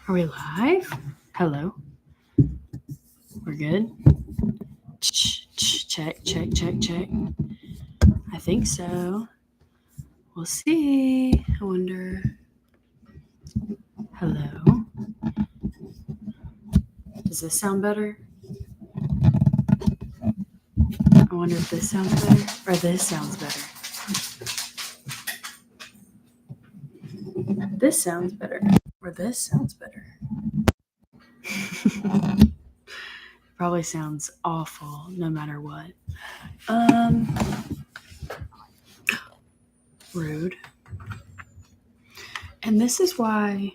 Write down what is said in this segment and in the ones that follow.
Are we live? Hello? We're good? Check. I think so. We'll see. I wonder. Hello? Does this sound better? I wonder if this sounds better or this sounds better. This sounds better or this sounds better. Probably sounds awful no matter what. Rude. And this is why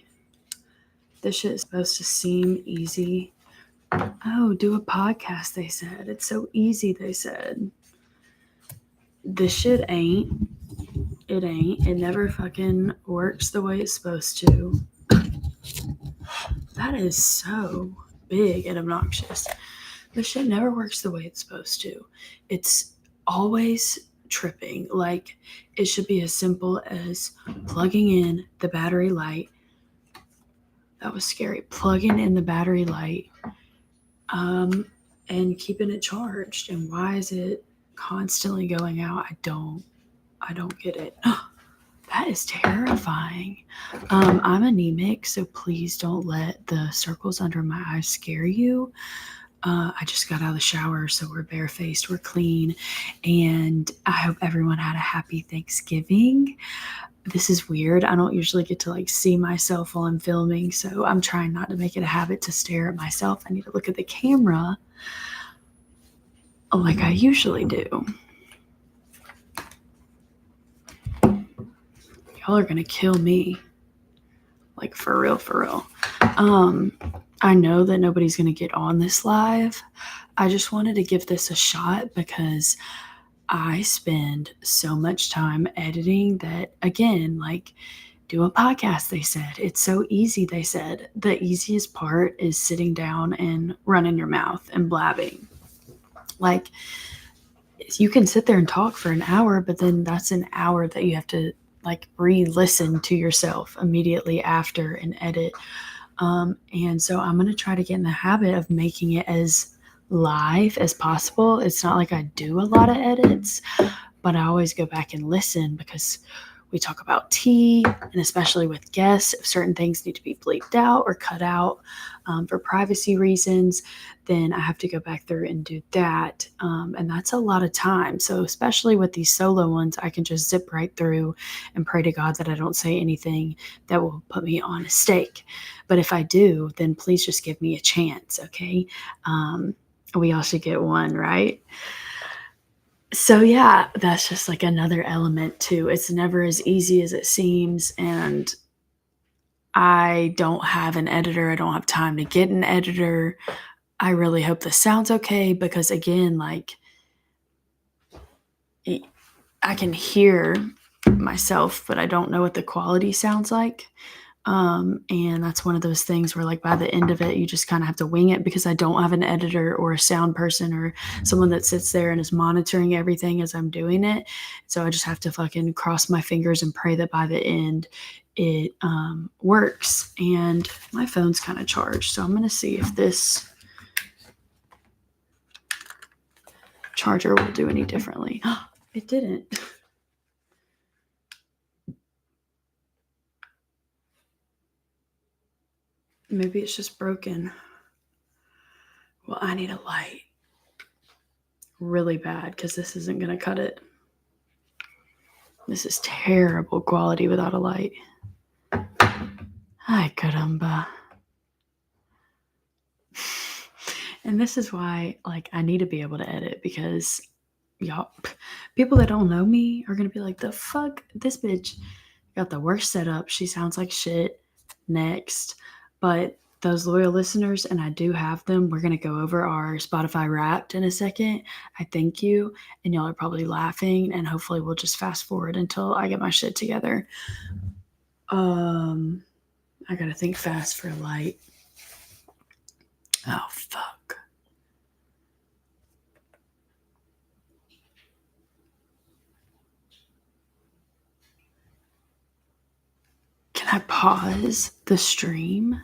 this shit is supposed to seem easy. Oh, do a podcast, they said. It's so easy, they said. This shit ain't. It ain't. It never fucking works the way it's supposed to. That is so big and obnoxious. This shit never works the way it's supposed to. It's always tripping. Like, it should be as simple as plugging in the battery light. That was scary. Plugging in the battery light and keeping it charged. And why is it constantly going out? I don't get it. That is terrifying. I'm anemic, so please don't let the circles under my eyes scare you. I just got out of the shower, so we're barefaced, we're clean, and I hope everyone had a happy Thanksgiving. This is weird. I don't usually get to see myself while I'm filming, so I'm trying not to make it a habit to stare at myself. I need to look at the camera like I usually do. Y'all are gonna kill me. Like, for real. I know that nobody's gonna get on this live. I just wanted to give this a shot because I spend so much time editing that, again, do a podcast, they said. It's so easy, they said. The easiest part is sitting down and running your mouth and blabbing. Like, you can sit there and talk for an hour, but then that's an hour that you have to re-listen to yourself immediately after and edit. And so I'm going to try to get in the habit of making it as live as possible. It's not like I do a lot of edits, but I always go back and listen because we talk about tea, and especially with guests, if certain things need to be bleeped out or cut out for privacy reasons, then I have to go back through and do that. And that's a lot of time. So especially with these solo ones, I can just zip right through and pray to God that I don't say anything that will put me on a stake. But if I do, then please just give me a chance, okay? We all should get one, right? So yeah, that's just another element too. It's never as easy as it seems, and I don't have an editor. I don't have time to get an editor. I really hope this sounds okay because, again, I can hear myself, but I don't know what the quality sounds like. And that's one of those things where by the end of it, you just kind of have to wing it because I don't have an editor or a sound person or someone that sits there and is monitoring everything as I'm doing it. So I just have to fucking cross my fingers and pray that by the end it works. And my phone's kind of charged. So I'm going to see if this charger will do any differently. It didn't. Maybe it's just broken. Well, I need a light really bad because this isn't going to cut it. This is terrible quality without a light. Ay, caramba. And this is why, I need to be able to edit because y'all, people that don't know me are going to be like, the fuck? This bitch got the worst setup. She sounds like shit. Next. But those loyal listeners, and I do have them, we're going to go over our Spotify Wrapped in a second. I thank you. And y'all are probably laughing, and hopefully we'll just fast forward until I get my shit together. I got to think fast for a light. Oh, fuck. Can I pause the stream?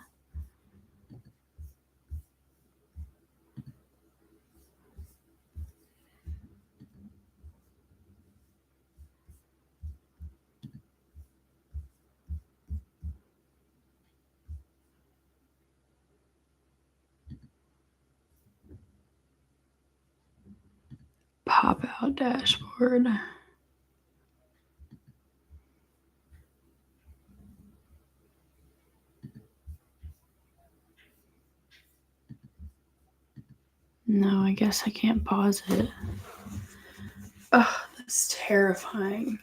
Pop out dashboard. No, I guess I can't pause it. Oh, that's terrifying.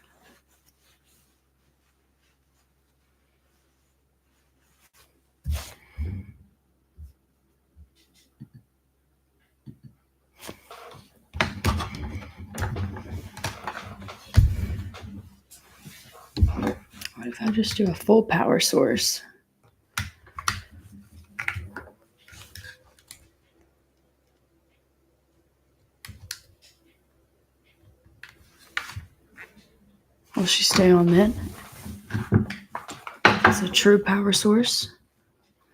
What if I just do a full power source? Will she stay on mid? Is a true power source?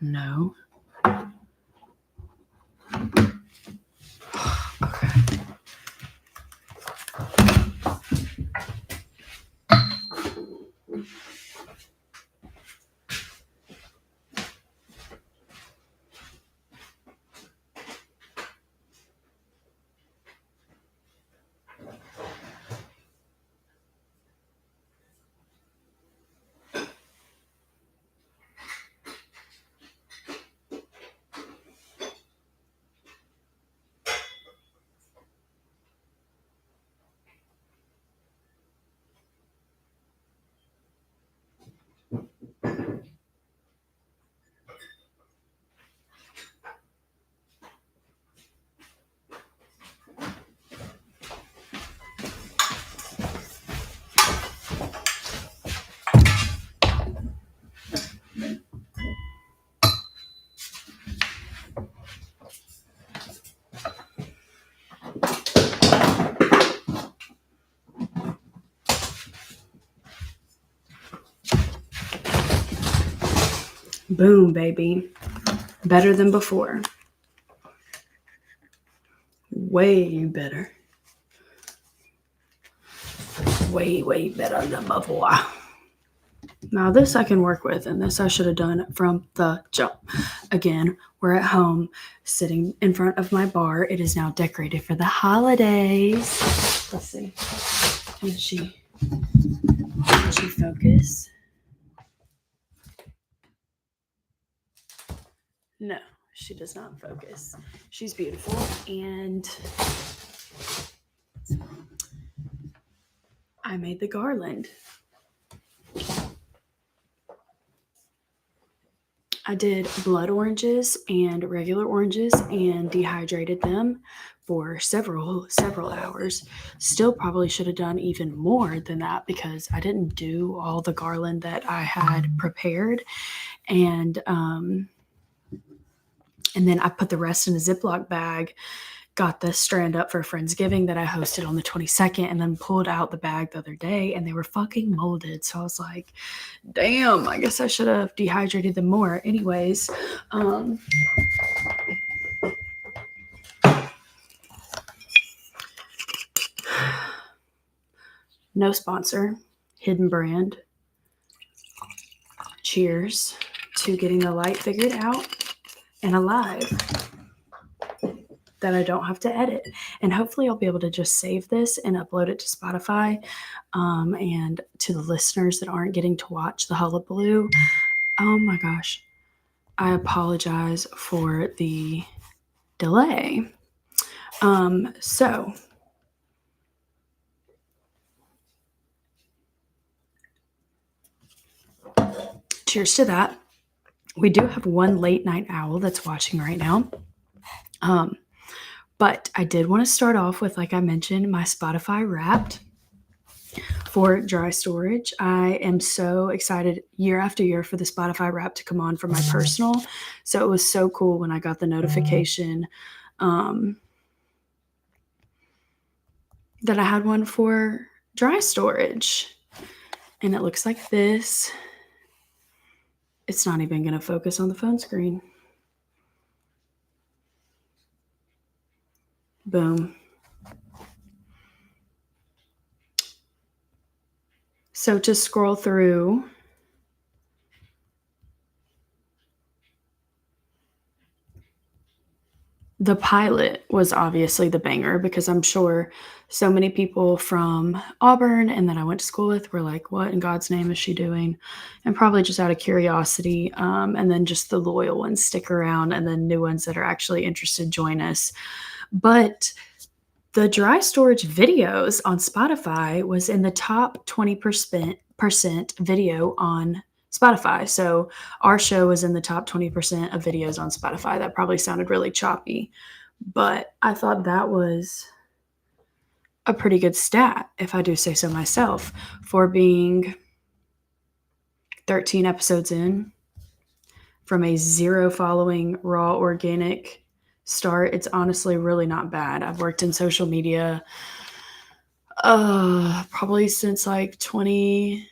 No. Okay. Boom, baby. Better than before. Way better. Way better than before. Now this I can work with, and this I should have done from the jump. Again, we're at home, sitting in front of my bar. It is now decorated for the holidays. Let's see. Can she focus? No, she does not focus. She's beautiful, and I made the garland. I did blood oranges and regular oranges and dehydrated them for several hours. Still probably should have done even more than that because I didn't do all the garland that I had prepared. And then I put the rest in a Ziploc bag, got the strand up for Friendsgiving that I hosted on the 22nd, and then pulled out the bag the other day, and they were fucking molded. So I was like, damn, I guess I should have dehydrated them more. Anyways, no sponsor, hidden brand. Cheers to getting the light figured out and alive that I don't have to edit. And hopefully I'll be able to just save this and upload it to Spotify. And to the listeners that aren't getting to watch the hullabaloo, oh my gosh, I apologize for the delay. So cheers to that. We do have one late night owl that's watching right now. But I did want to start off with, like I mentioned, my Spotify Wrapped for dry storage. I am so excited year after year for the Spotify Wrapped to come on for my personal. So it was so cool when I got the notification that I had one for dry storage. And it looks like this. It's not even going to focus on the phone screen. Boom. So to scroll through, The pilot was obviously the banger because I'm sure so many people from Auburn and that I went to school with were like, what in God's name is she doing? And probably just out of curiosity. And then just the loyal ones stick around, and then new ones that are actually interested join us. But the dry storage videos on Spotify was in the top 20% video on Spotify. So our show was in the top 20% of videos on Spotify. That probably sounded really choppy, but I thought that was a pretty good stat, if I do say so myself, for being 13 episodes in from a 0 following raw organic start. It's honestly really not bad. I've worked in social media probably since like 2019.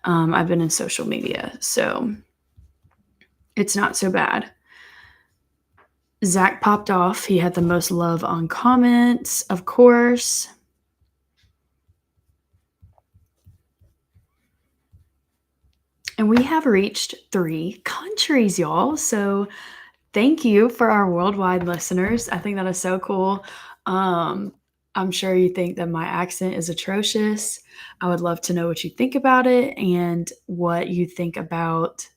I've been in social media, so it's not so bad. Zach popped off. He had the most love on comments, of course. And we have reached 3 countries, y'all. So thank you for our worldwide listeners. I think that is so cool. I'm sure you think that my accent is atrocious. I would love to know what you think about it and what you think about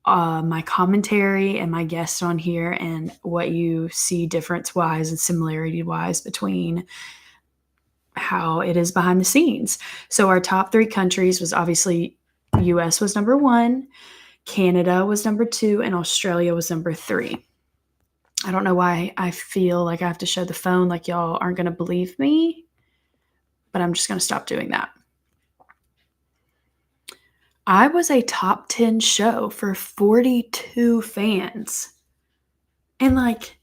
my commentary and my guests on here, and what you see difference-wise and similarity-wise between how it is behind the scenes. So our top 3 countries was obviously US was number 1, Canada was number 2, and Australia was number 3. I don't know why I feel like I have to show the phone, like y'all aren't going to believe me, but I'm just going to stop doing that. I was a top 10 show for 42 fans. And like,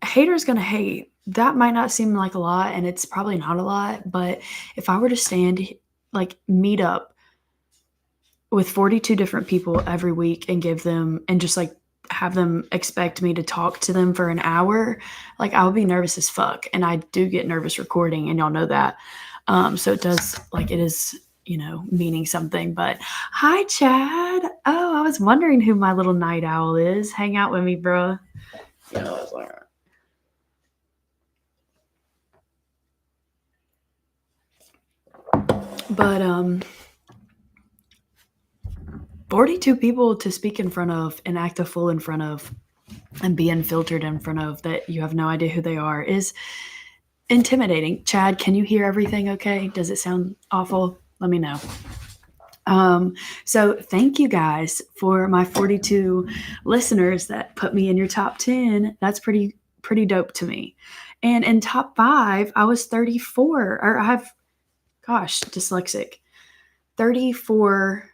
haters going to hate. That might not seem like a lot, and it's probably not a lot, but if I were to meet up with 42 different people every week and give them, and just like have them expect me to talk to them for an hour, like I would be nervous as fuck. And I do get nervous recording, and y'all know that. So it does, like, it is, meaning something. But hi, Chad. Oh, I was wondering who my little night owl is. Hang out with me, bro. But 42 people to speak in front of and act a fool in front of and be unfiltered in front of, that you have no idea who they are, is intimidating. Chad, can you hear everything okay? Does it sound awful? Let me know. So thank you guys for my 42 listeners that put me in your top 10. That's pretty dope to me. And in top 5, I was 34, or I have, dyslexic. 34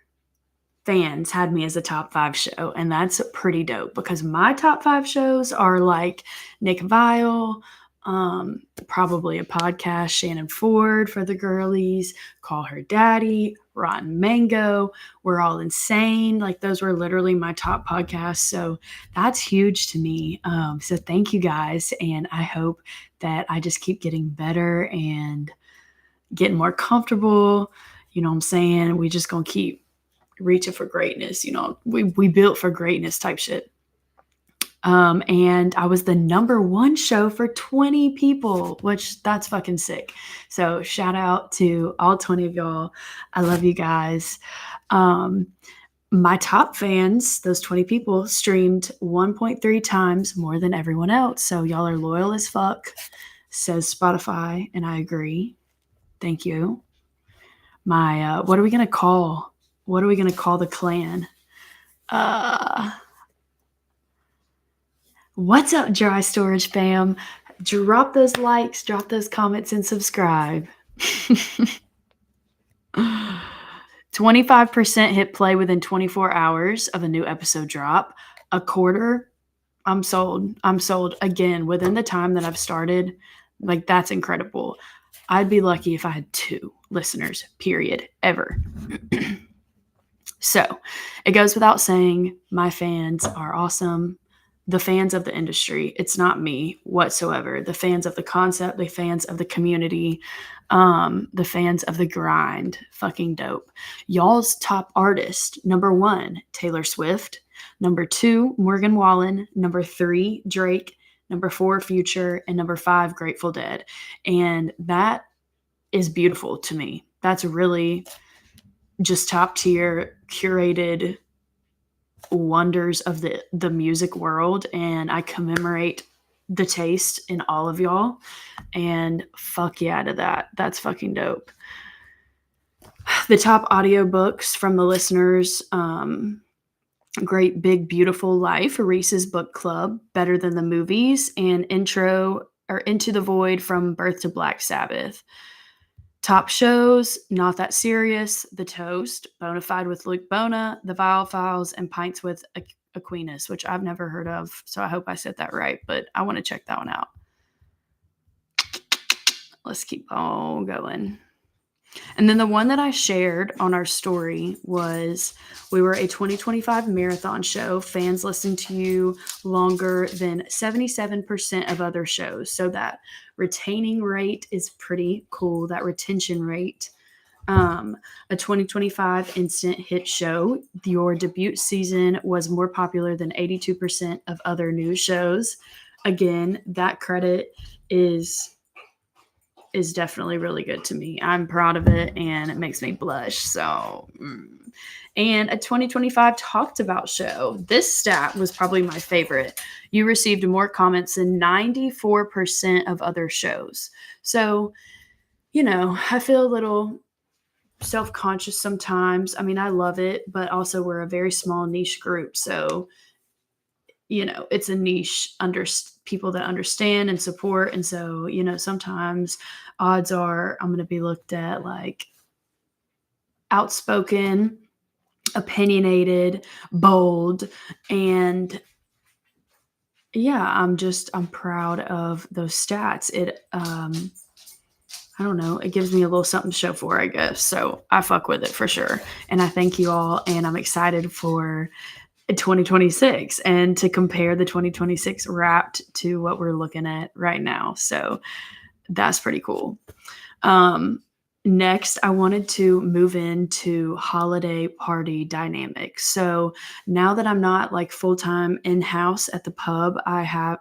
fans had me as a top 5 show, and that's pretty dope, because my top 5 shows are like Nick Vile, probably a podcast, Shannon Ford for the girlies, Call Her Daddy, Rotten Mango, We're All Insane. Like, those were literally my top podcasts, so that's huge to me. So thank you guys, and I hope that I just keep getting better and getting more comfortable. You know what I'm saying? We just gonna keep reaching for greatness. We built for greatness type shit. And I was the number 1 show for 20 people, which that's fucking sick. So shout out to all 20 of y'all. I love you guys. My top fans, those 20 people, streamed 1.3 times more than everyone else. So y'all are loyal as fuck, says Spotify, and I agree. Thank you. My, what are we going to call the clan? What's up, Dry Storage fam? Drop those likes, drop those comments, and subscribe. 25% hit play within 24 hours of a new episode drop. A quarter, I'm sold. Again, within the time that I've started. Like, that's incredible. I'd be lucky if I had 2 listeners, period, ever. So it goes without saying, my fans are awesome. the fans of the industry. It's not me whatsoever. The fans of the concept, the fans of the community, the fans of the grind. Fucking dope. Y'all's top artist, number 1, Taylor Swift. Number 2, Morgan Wallen. Number 3, Drake. Number 4, Future. And number 5, Grateful Dead. And that is beautiful to me. That's really just top tier, curated wonders of the music world, and I commemorate the taste in all of y'all, and fuck yeah to that. That's fucking dope. The top audiobooks from the listeners: Great Big Beautiful Life, Reese's Book Club, Better Than the Movies, and Into the Void from Birth to Black Sabbath. Top shows: Not That Serious, The Toast, Bonafide with Luke Bona, The Vile Files, and Pints with Aquinas, which I've never heard of, so I hope I said that right, but I want to check that one out. Let's keep on going. And then the one that I shared on our story was, we were a 2025 marathon show. Fans listened to you longer than 77% of other shows. So that retaining rate is pretty cool, that retention rate. A 2025 instant hit show. Your debut season was more popular than 82% of other news shows. Again, that credit is definitely really good to me. I'm proud of it, and it makes me blush. So, and a 2025 talked about show. This stat was probably my favorite. You received more comments than 94% of other shows. So, I feel a little self-conscious sometimes. I mean, I love it, but also we're a very small niche group. So, it's a niche under people that understand and support. And so, sometimes odds are I'm going to be looked at like outspoken, opinionated, bold, and yeah, I'm proud of those stats. I don't know, it gives me a little something to show for, I guess. So I fuck with it for sure. And I thank you all, and I'm excited for 2026 and to compare the 2026 Wrapped to what we're looking at right now. So that's pretty cool. Next, I wanted to move into holiday party dynamics. So now that I'm not like full-time in-house at the pub,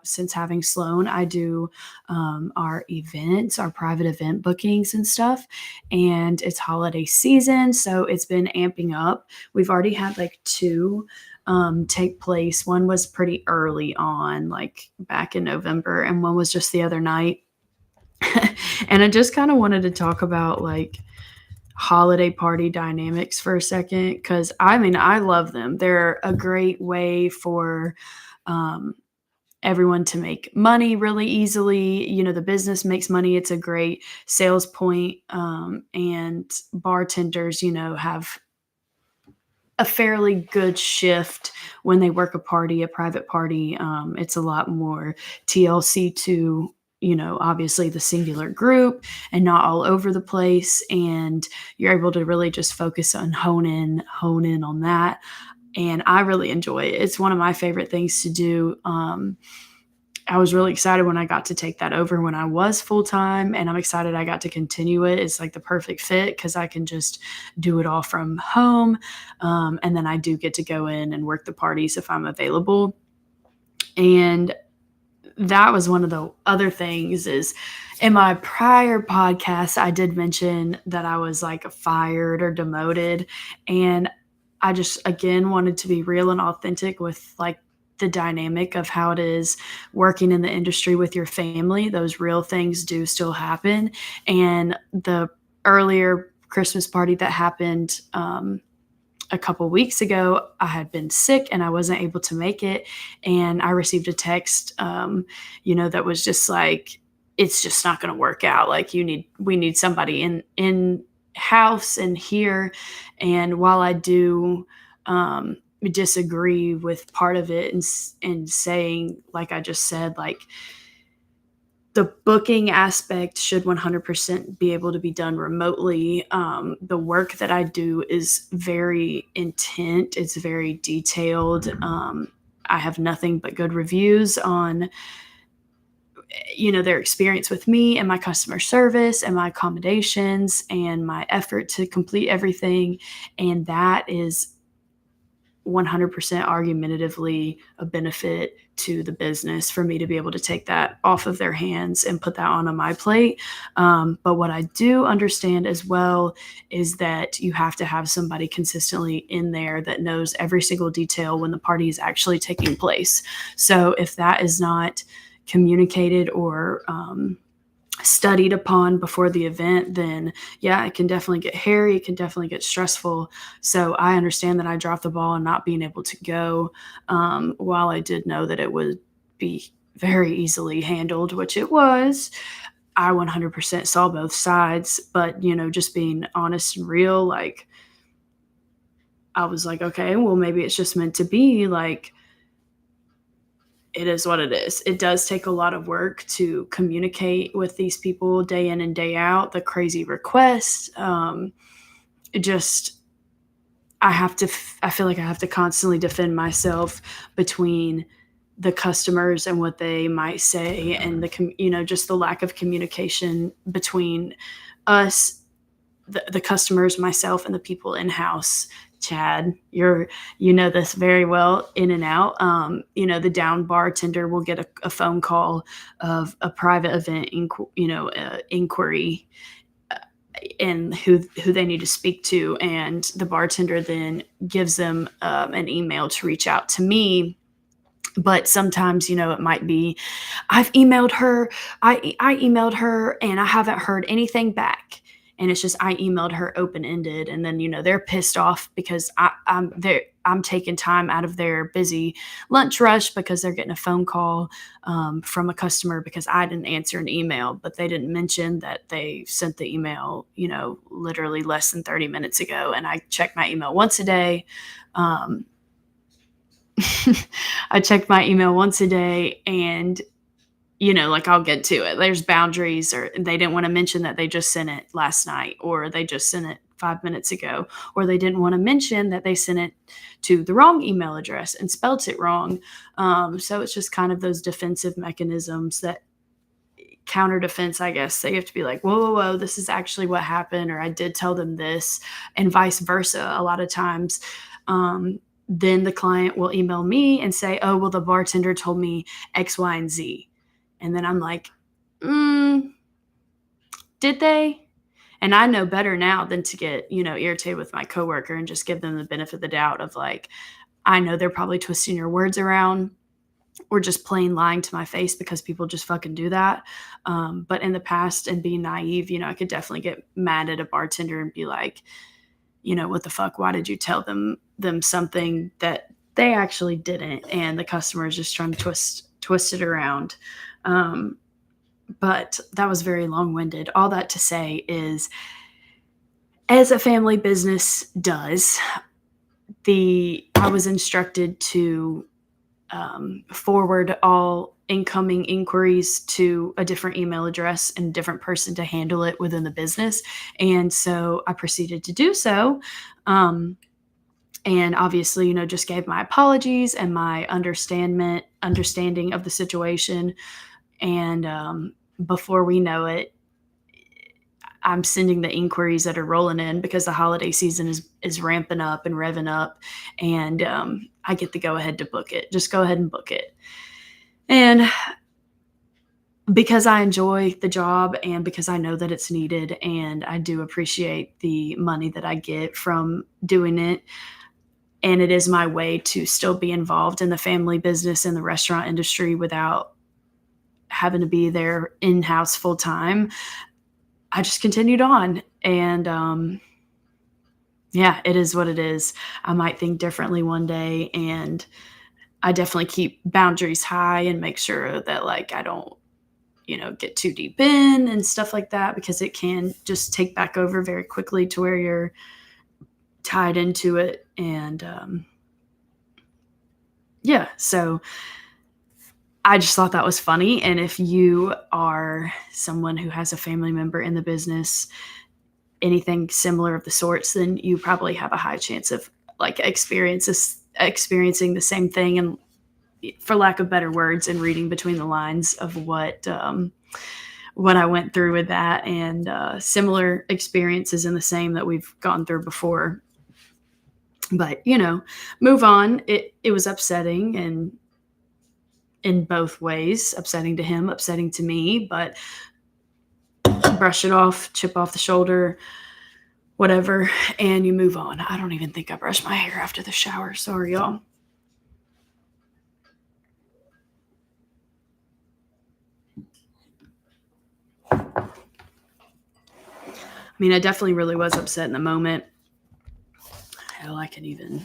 since having Sloan, I do our events, our private event bookings and stuff. And it's holiday season, so it's been amping up. We've already had like 2 take place. One was pretty early on, like back in November, and one was just the other night. And I just kind of wanted to talk about like holiday party dynamics for a second, because I love them. They're a great way for everyone to make money really easily. The business makes money. It's a great sales point, and bartenders, have a fairly good shift when they work a private party. It's a lot more TLC to obviously the singular group and not all over the place. And you're able to really just focus on hone in on that. And I really enjoy it. It's one of my favorite things to do. I was really excited when I got to take that over when I was full-time, and I'm excited I got to continue it. It's like the perfect fit because I can just do it all from home. And then I do get to go in and work the parties if I'm available. And that was one of the other things. Is in my prior podcast, I did mention that I was like fired or demoted. And I just, again, wanted to be real and authentic with like the dynamic of how it is working in the industry with your family. Those real things do still happen. And the earlier Christmas party that happened a couple weeks ago, I had been sick and I wasn't able to make it. And I received a text, that was just like, it's just not going to work out. Like we need somebody in house and here. And while I do, disagree with part of it and saying, like I just said, like the booking aspect should 100% be able to be done remotely. The work that I do is very intent. It's very detailed. I have nothing but good reviews on, their experience with me and my customer service and my accommodations and my effort to complete everything. And that is 100% argumentatively a benefit to the business for me to be able to take that off of their hands and put that on my plate. But what I do understand as well is that you have to have somebody consistently in there that knows every single detail when the party is actually taking place. So if that is not communicated or studied upon before the event, then yeah, it can definitely get hairy. It can definitely get stressful. So I understand that I dropped the ball and not being able to go. While I did know that it would be very easily handled, which it was, I 100% saw both sides. But, just being honest and real, like, I was like, okay, well, maybe it's just meant to be. Like, it is what it is. It does take a lot of work to communicate with these people day in and day out, the crazy requests. It just, I feel like I have to constantly defend myself between the customers and what they might say, and just the lack of communication between us, the customers, myself, and the people in house. Chad, you know this very well, in and out. The down bartender will get a phone call of a private event, inquiry, and who they need to speak to, and the bartender then gives them an email to reach out to me. But sometimes, it might be, I've emailed her. I emailed her and I haven't heard anything back. And it's just, I emailed her open ended. And then, they're pissed off because I'm taking time out of their busy lunch rush because they're getting a phone call from a customer because I didn't answer an email, but they didn't mention that they sent the email, literally less than 30 minutes ago. And I check my email once a day. I check my email once a day, and like, I'll get to it. There's boundaries, or they didn't want to mention that they just sent it last night, or they just sent it 5 minutes ago, or they didn't want to mention that they sent it to the wrong email address and spelt it wrong. So it's just kind of those defensive mechanisms, that counter defense, I guess. So you have to be like, whoa, this is actually what happened, or I did tell them this, and vice versa. A lot of times, then the client will email me and say, oh, well, the bartender told me X, Y, and Z. And then I'm like, did they? And I know better now than to get, irritated with my coworker and just give them the benefit of the doubt of, like, I know they're probably twisting your words around or just plain lying to my face, because people just fucking do that. But in the past, and being naive, I could definitely get mad at a bartender and be like, what the fuck? Why did you tell them something that they actually didn't? And the customer is just trying to twist it around. But that was very long-winded. All that to say is, as a family business does, I was instructed to forward all incoming inquiries to a different email address and a different person to handle it within the business. And so I proceeded to do so. And obviously, just gave my apologies and my understanding of the situation. And before we know it, I'm sending the inquiries that are rolling in, because the holiday season is ramping up and revving up, and I get the go ahead to book it. Just go ahead and book it. And because I enjoy the job, and because I know that it's needed, and I do appreciate the money that I get from doing it, and it is my way to still be involved in the family business and the restaurant industry without having to be there in-house full time, I just continued on. And yeah, it is what it is. I might think differently one day, and I definitely keep boundaries high and make sure that, like, I don't, get too deep in and stuff like that, because it can just take back over very quickly to where you're tied into it. And yeah, so I just thought that was funny. And if you are someone who has a family member in the business, anything similar of the sorts, then you probably have a high chance of, like, experiencing the same thing. And for lack of better words, and reading between the lines of what I went through with that, and similar experiences in the same that we've gone through before. But move on. It was upsetting, and in both ways, upsetting to him, upsetting to me, but brush it off, chip off the shoulder, whatever, and you move on. I don't even think I brushed my hair after the shower. Sorry, y'all. I mean, I definitely really was upset in the moment. Hell, I can even.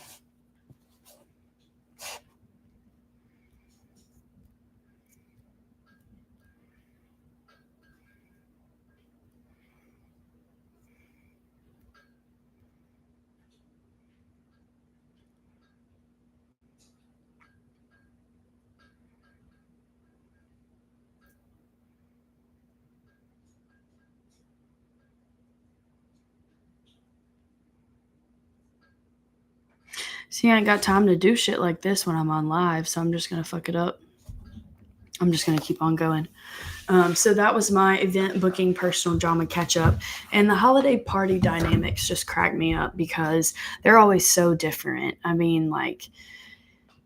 See, I ain't got time to do shit like this when I'm on live, so I'm just going to fuck it up. I'm just going to keep on going. So that was my event booking personal drama catch up. And the holiday party dynamics just crack me up because they're always so different. I mean, like,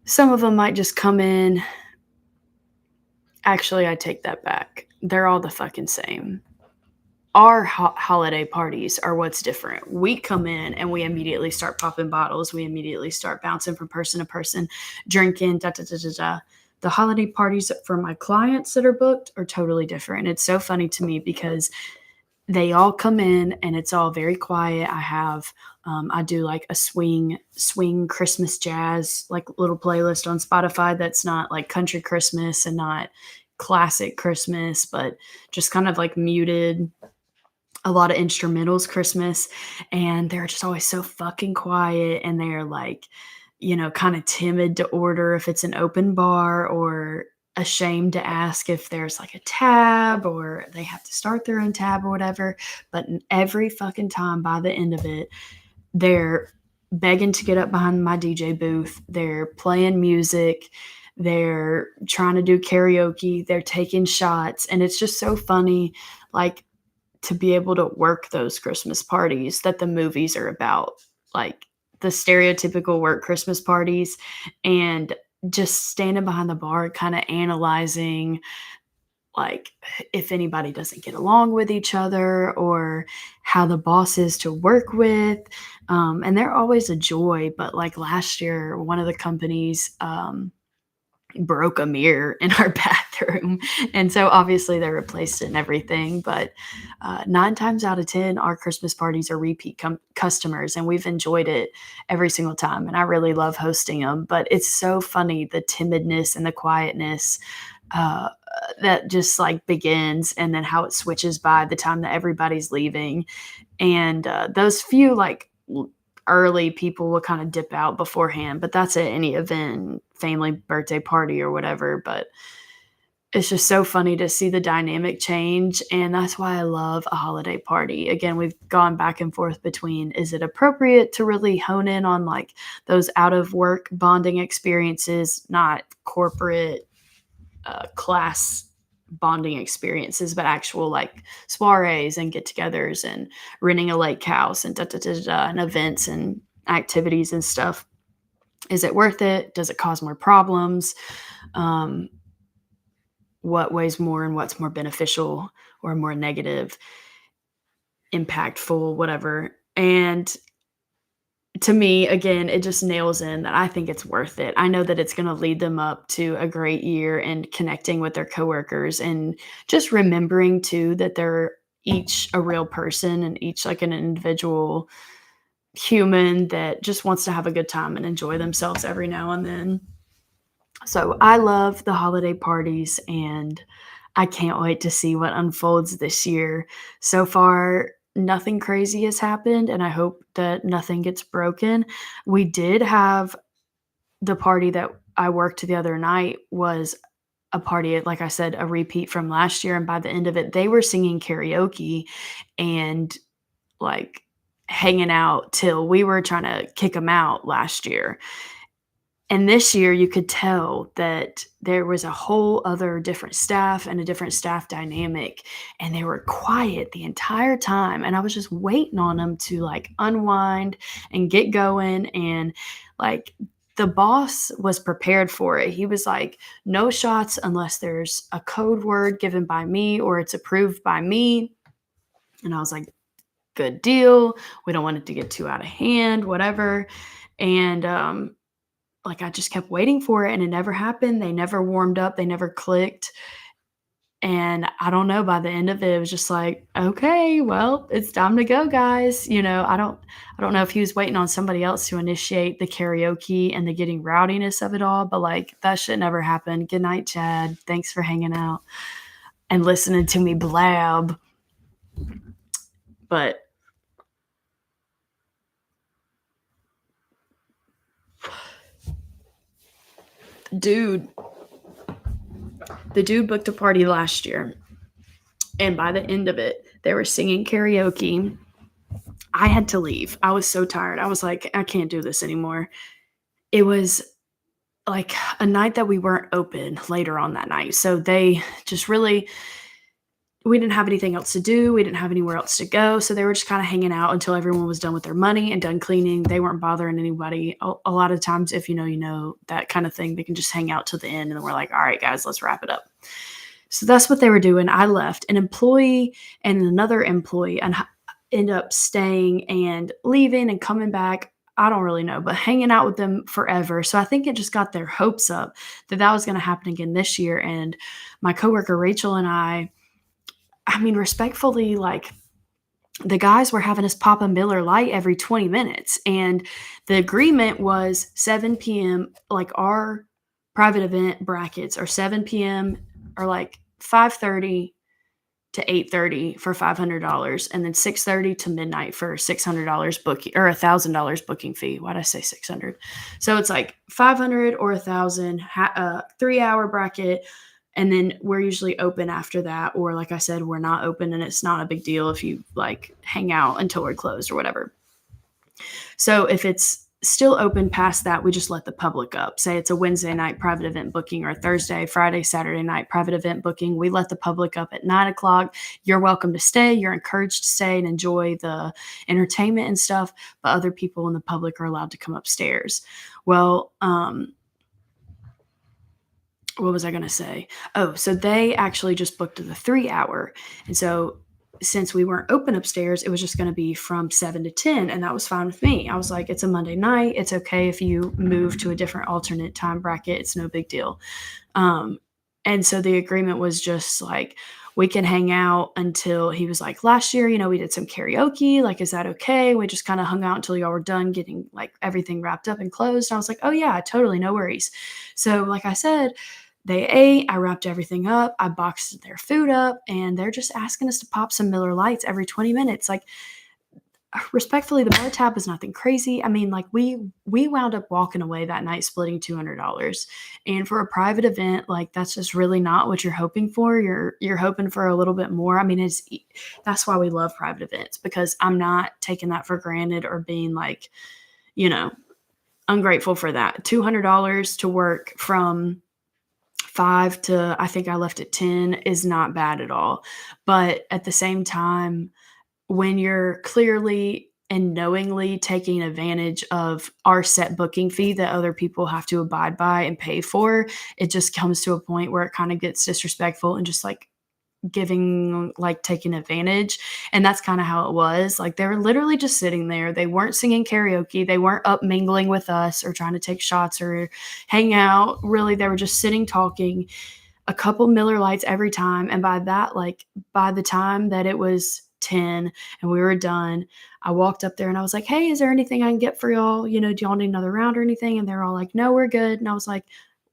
some of them might just come in. Actually, I take that back. They're all the fucking same. Our holiday parties are what's different. We come in and we immediately start popping bottles. We immediately start bouncing from person to person, drinking, da da da da da. The holiday parties for my clients that are booked are totally different. It's so funny to me because they all come in and it's all very quiet. I do like a swing Christmas jazz, like little playlist on Spotify that's not like country Christmas and not classic Christmas, but just kind of like muted, a lot of instrumentals Christmas, and they're just always so fucking quiet, and they're like, kind of timid to order if it's an open bar, or ashamed to ask if there's like a tab, or they have to start their own tab or whatever. But every fucking time by the end of it, they're begging to get up behind my DJ booth. They're playing music. They're trying to do karaoke. They're taking shots. And it's just so funny, like, to be able to work those Christmas parties that the movies are about, like the stereotypical work Christmas parties, and just standing behind the bar, kind of analyzing, like, if anybody doesn't get along with each other or how the boss is to work with. And they're always a joy. But like last year, one of the companies, broke a mirror in our bathroom, and so obviously they replaced it and everything. But 9 times out of 10, our Christmas parties are repeat customers, and we've enjoyed it every single time, and I really love hosting them. But it's so funny, the timidness and the quietness uh, that just like begins, and then how it switches by the time that everybody's leaving. And those few like early people will kind of dip out beforehand, but that's at any event, family birthday party or whatever. But it's just so funny to see the dynamic change, and that's why I love a holiday party. Again, we've gone back and forth between, is it appropriate to really hone in on like those out of work bonding experiences, not corporate class bonding experiences, but actual like soirees and get-togethers and renting a lake house and da da da da, and events and activities and stuff. Is it worth it? Does it cause more problems? Um, what weighs more, and what's more beneficial or more negative, impactful, whatever. And to me, again, it just nails in that I think it's worth it. I know that it's going to lead them up to a great year and connecting with their coworkers, and just remembering too that they're each a real person and each like an individual human that just wants to have a good time and enjoy themselves every now and then. So I love the holiday parties, and I can't wait to see what unfolds this year. So far, nothing crazy has happened, and I hope that nothing gets broken. We did have the party that I worked the other night was a party, like I said, a repeat from last year. And by the end of it, they were singing karaoke and like hanging out till we were trying to kick them out last year. And this year, you could tell that there was a whole other different staff and a different staff dynamic, and they were quiet the entire time, and I was just waiting on them to, like, unwind and get going, and, like, the boss was prepared for it. He was like, "No shots unless there's a code word given by me or it's approved by me," and I was like, "Good deal. We don't want it to get too out of hand, whatever," and, like, I just kept waiting for it, and it never happened. They never warmed up, they never clicked, and I don't know, by the end of it, it was just like, "Okay, well, it's time to go, guys." I don't know if he was waiting on somebody else to initiate the karaoke and the getting rowdiness of it all, but, like, that shit never happened. Good night, Chad. Thanks for hanging out and listening to me blab. But dude the dude booked a party last year, and by the end of it, they were singing karaoke. I had to leave. I was so tired. I was like, "I can't do this anymore." It was, like, a night that we weren't open later on that night, so they just really we didn't have anything else to do, we didn't have anywhere else to go, so they were just kinda hanging out until everyone was done with their money and done cleaning. They weren't bothering anybody. A lot of times, if you know, that kinda thing, they can just hang out till the end, and then we're like, "Alright, guys, let's wrap it up." So that's what they were doing. I left. An employee and another employee and end up staying and leaving and coming back. I don't really know, but hanging out with them forever. So I think it just got their hopes up that that was going to happen again this year. And my coworker Rachel and I mean, respectfully, like, the guys were having us pop a Miller Lite every 20 minutes. And the agreement was 7 p.m. Like, our private event brackets are 7 p.m. or like 5:30 to 8:30 for $500, and then 6:30 to midnight for $600 booking or $1,000 booking fee. Why did I say 600? So it's like 500 or 1,000, 3-hour bracket, and then we're usually open after that. Or like I said, we're not open, and it's not a big deal if you like hang out until we're closed or whatever. So if it's still open past that, we just let the public up. Say it's a Wednesday night private event booking, or Thursday, Friday, Saturday night private event booking. We let the public up at 9 o'clock. You're welcome to stay. You're encouraged to stay and enjoy the entertainment and stuff, but other people in the public are allowed to come upstairs. Well, what was I going to say? Oh, so they actually just booked the 3-hour. And so since we weren't open upstairs, it was just going to be from 7 to 10. And that was fine with me. I was like, it's a Monday night. It's okay if you move to a different alternate time bracket. It's no big deal. And so the agreement was just like, we can hang out until he was like, last year, we did some karaoke. Like, is that okay? We just kind of hung out until y'all were done getting like everything wrapped up and closed. And I was like, oh yeah, totally. No worries. So like I said, they ate, I wrapped everything up, I boxed their food up, and they're just asking us to pop some Miller Lights every 20 minutes. Like, respectfully, the bar tab was nothing crazy. I mean, like, we wound up walking away that night splitting $200. And for a private event, like, that's just really not what you're hoping for. You're hoping for a little bit more. I mean, that's why we love private events, because I'm not taking that for granted or being like, ungrateful for that. $200 to work from 5 to, I think I left at 10, is not bad at all. But at the same time, when you're clearly and knowingly taking advantage of our set booking fee that other people have to abide by and pay for, it just comes to a point where it kind of gets disrespectful and just like taking advantage. And that's kind of how it was. Like, they were literally just sitting there. They weren't singing karaoke. They weren't up mingling with us or trying to take shots or hang out. Really, they were just sitting talking, a couple Miller Lights every time. And by the time that it was 10 and we were done, I walked up there and I was like, hey, is there anything I can get for y'all? Do y'all need another round or anything? And they're all like, no, we're good. And I was like,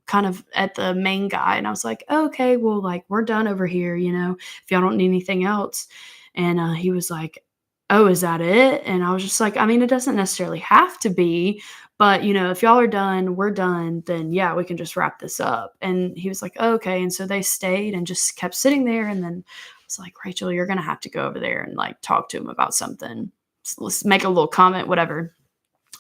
kind of at the main guy, and I was like, oh, okay, well, like, we're done over here, if y'all don't need anything else. And he was like, oh, is that it? And I was just like, I mean, it doesn't necessarily have to be, but if y'all are done, we're done, then yeah, we can just wrap this up. And he was like, oh, okay. And so they stayed and just kept sitting there. And then I was like, Rachel, you're gonna have to go over there and like talk to him about something. Let's make a little comment, whatever.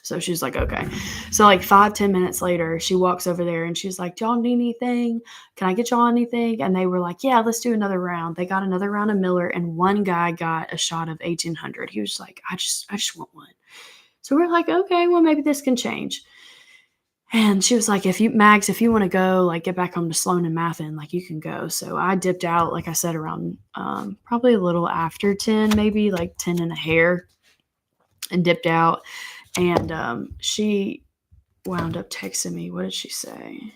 So she's like, okay. So like 5-10 minutes later, she walks over there and she's like, do y'all need anything? Can I get y'all anything? And they were like, yeah, let's do another round. They got another round of Miller, and one guy got a shot of 1800. He was like, I just want one. So we're like, okay, well, maybe this can change. And she was like, if you want to go, like, get back home to Sloan and Mathen, like, you can go. So I dipped out, like I said, around probably a little after 10, maybe like 10 and a hair, and dipped out. And she wound up texting me. What did she say?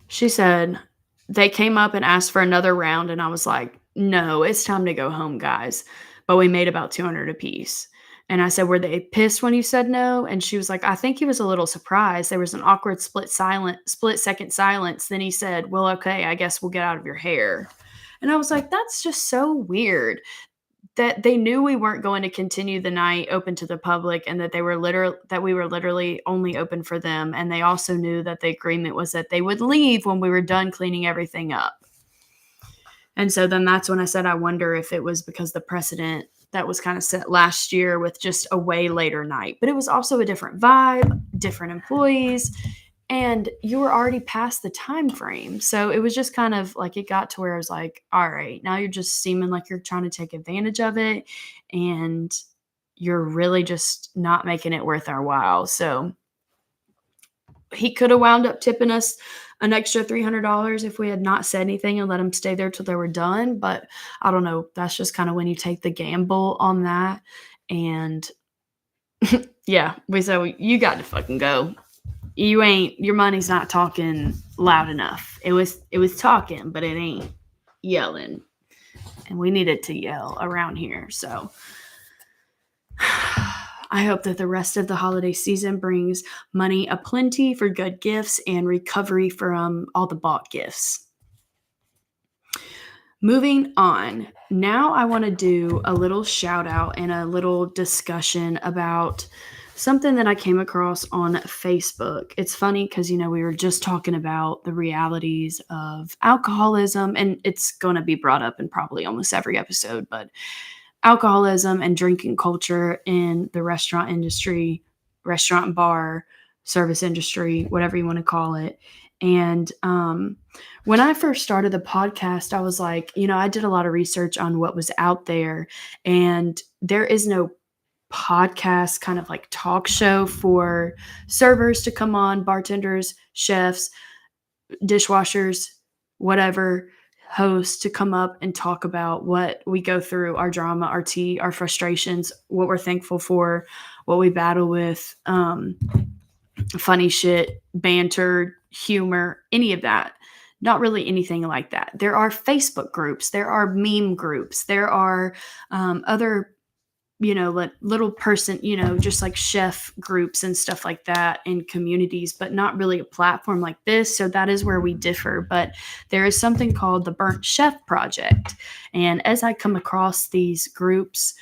She said, they came up and asked for another round, and I was like, no, it's time to go home, guys. But we made about 200 apiece. And I said, were they pissed when you said no? And she was like, I think he was a little surprised. There was an awkward split second silence. Then he said, well, okay, I guess we'll get out of your hair. And I was like, that's just so weird that they knew we weren't going to continue the night open to the public, and that we were literally only open for them. And they also knew that the agreement was that they would leave when we were done cleaning everything up. And so then that's when I said, I wonder if it was because the precedent that was kind of set last year with just a way later night. But it was also a different vibe, different employees, and you were already past the time frame. So it was just kind of like, it got to where I was like, all right, now you're just seeming like you're trying to take advantage of it, and you're really just not making it worth our while. So he could have wound up tipping us an extra $300 if we had not said anything and let them stay there till they were done. But I don't know. That's just kind of when you take the gamble on that. And yeah, we said, you got to fucking go. Your money's not talking loud enough. It was talking, but it ain't yelling. And we needed to yell around here. So I hope that the rest of the holiday season brings money aplenty for good gifts and recovery from all the bought gifts. Moving on. Now I want to do a little shout out and a little discussion about something that I came across on Facebook. It's funny because, we were just talking about the realities of alcoholism, and it's going to be brought up in probably almost every episode, but alcoholism and drinking culture in the restaurant industry, restaurant and bar, service industry, whatever you want to call it. And when I first started the podcast, I was like, I did a lot of research on what was out there, and there is no podcast kind of like talk show for servers to come on, bartenders, chefs, dishwashers, whatever, hosts to come up and talk about what we go through, our drama, our tea, our frustrations, what we're thankful for, what we battle with, funny shit, banter, humor, any of that. Not really anything like that. There are Facebook groups, there are meme groups, there are other like little person, just like chef groups and stuff like that in communities, but not really a platform like this. So that is where we differ. But there is something called the Burnt Chef Project. And as I come across these groups,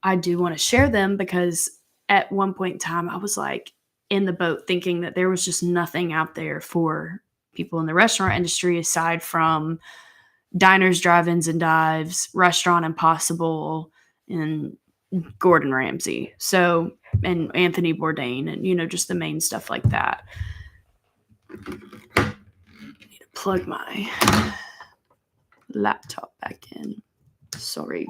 I do want to share them, because at one point in time, I was like in the boat thinking that there was just nothing out there for people in the restaurant industry aside from diners, drive-ins and dives, Restaurant Impossible, and Gordon Ramsay, so, and Anthony Bourdain, and just the main stuff like that. I need to plug my laptop back in. Sorry.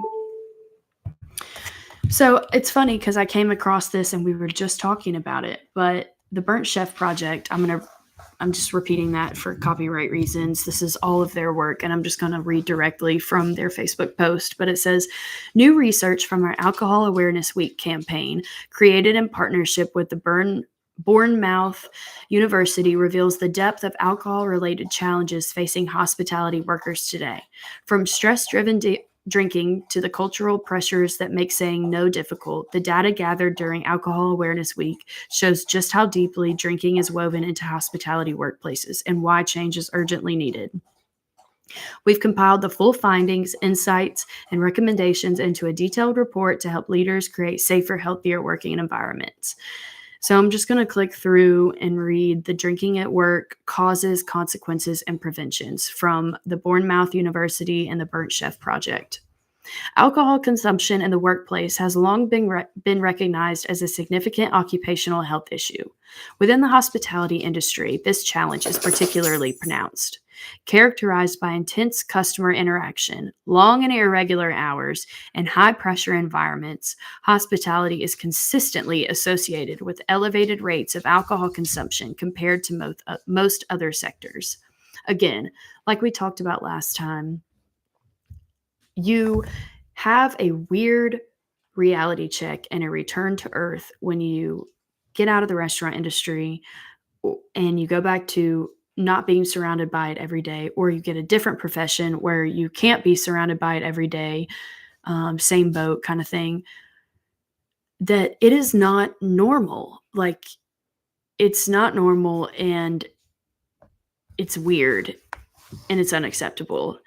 So it's funny because I came across this and we were just talking about it, but the Burnt Chef Project, I'm just repeating that for copyright reasons. This is all of their work, and I'm just going to read directly from their Facebook post. But it says, new research from our Alcohol Awareness Week campaign, created in partnership with the Bournemouth University, reveals the depth of alcohol-related challenges facing hospitality workers today. From stress-driven drinking to the cultural pressures that make saying no difficult, the data gathered during Alcohol Awareness Week shows just how deeply drinking is woven into hospitality workplaces and why change is urgently needed. We've compiled the full findings, insights, and recommendations into a detailed report to help leaders create safer, healthier working environments. So I'm just going to click through and read the drinking at work causes, consequences, and preventions from the Bournemouth University and the Burnt Chef Project. Alcohol consumption in the workplace has long been recognized as a significant occupational health issue. Within the hospitality industry, this challenge is particularly pronounced. Characterized by intense customer interaction, long and irregular hours, and high pressure environments, hospitality is consistently associated with elevated rates of alcohol consumption compared to most other sectors. Again, like we talked about last time, you have a weird reality check and a return to earth when you get out of the restaurant industry and you go back to not being surrounded by it every day, or you get a different profession where you can't be surrounded by it every day, same boat kind of thing, that it is not normal. Like, it's not normal, and it's weird, and it's unacceptable.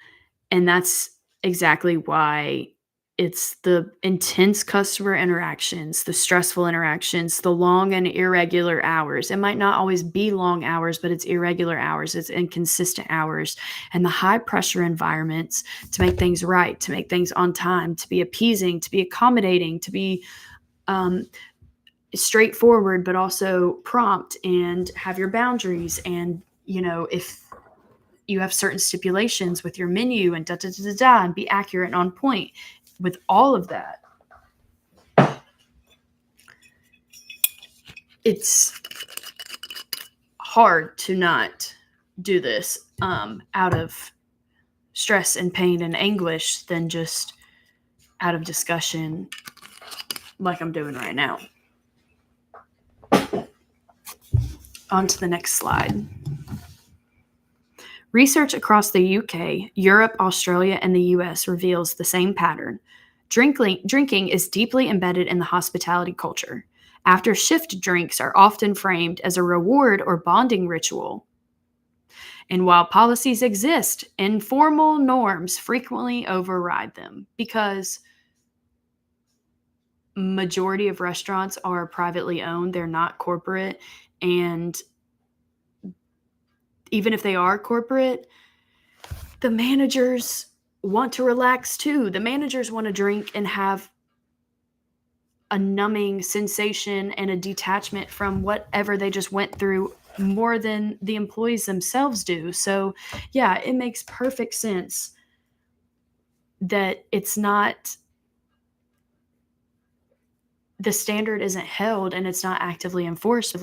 And that's exactly why it's the intense customer interactions, the stressful interactions, the long and irregular hours. It might not always be long hours, but it's irregular hours, it's inconsistent hours, and the high pressure environments to make things right, to make things on time, to be appeasing, to be accommodating, to be straightforward, but also prompt and have your boundaries. And, if you have certain stipulations with your menu and da da da da da, and be accurate and on point with all of that. It's hard to not do this out of stress and pain and anguish than just out of discussion like I'm doing right now. On to the next slide. Research across the UK, Europe, Australia, and the US reveals the same pattern. Drinking is deeply embedded in the hospitality culture. After shift drinks are often framed as a reward or bonding ritual. And while policies exist, informal norms frequently override them because majority of restaurants are privately owned, they're not corporate, and even if they are corporate, the managers want to relax too. The managers want to drink and have a numbing sensation and a detachment from whatever they just went through more than the employees themselves do. So, yeah, it makes perfect sense that it's not, the standard isn't held and it's not actively enforced